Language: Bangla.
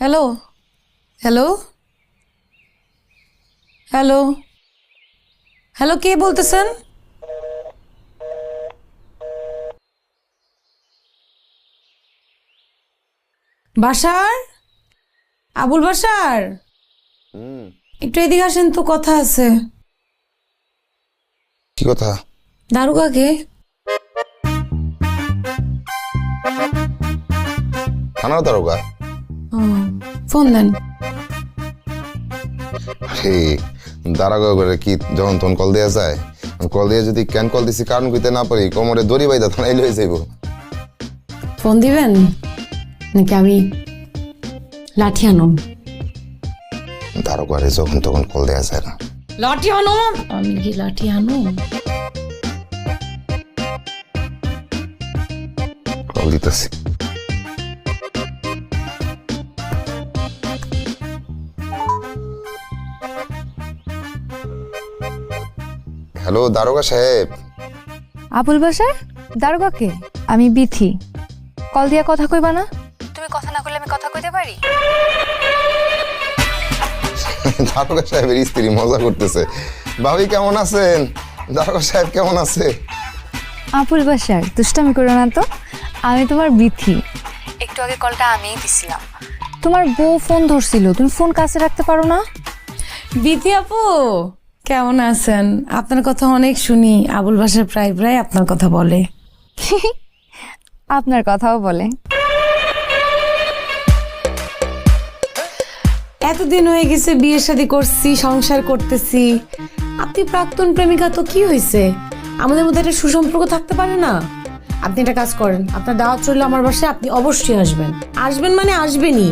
হ্যালো হ্যালো হ্যালো হ্যালো, কে বলতেছেন? বাসার, আবুল বাসার, একটু এদিকে আসেন তো, কথা আছে। কি কথা? দারুগাকে থানার দারোগা? ফোন দেন। আরে দারোগা করে কি যখন তখন কল দেওয়া যায়? কল দিয়ে যদি কেন কল দিছি কারণ কইতে না পারি, কোমরে দড়ি বাইদা থানায় লয়ে যাইব। ফোন দিবেন নাকি আমি লাঠি আনুম? দারোগারে যখন তখন কল দেওয়া যায় না। লাঠি আনুম? আমি কি লাঠি আনুম? কল দিতেছি। হ্যালো দারোগা সাহেব। আবুল বাসার দারোগাকে? আমি বিথি। কল দিয়া কথা কইবা না? তুমি কথা না কইলে আমি কথা কইতে পারি? দারোগা সাহেবের স্ত্রী মজা করতেছে। ভাবি কেমন আছেন? দারোগা সাহেব কেমন আছে? আবুল বাসার দুষ্টামি করো না তো, আমি তোমার বিথি। একটু আগে কলটা আমিই দিছিলাম। তোমার বউ ফোন ধরছিল, তুমি ফোন কাছে রাখতে পারো না? বিথি আপু কেমন আছেন? আপনার কথা অনেক শুনি, আবুল বাসার প্রায় প্রায় আপনার কথা বলে। আপনার কথাও বলে। এতদিন হয়ে গেছে, বিয়ে শাদী করছি, সংসার করতেছি, আপনি প্রাক্তন প্রেমিকা, তো কি হয়েছে? আমাদের মধ্যে একটা সুসম্পর্ক থাকতে পারে না? আপনি একটা কাজ করেন, আপনার দাওয়াত চললে আমার বাসায়, আপনি অবশ্যই আসবেন। আসবেন মানে আসবেনই।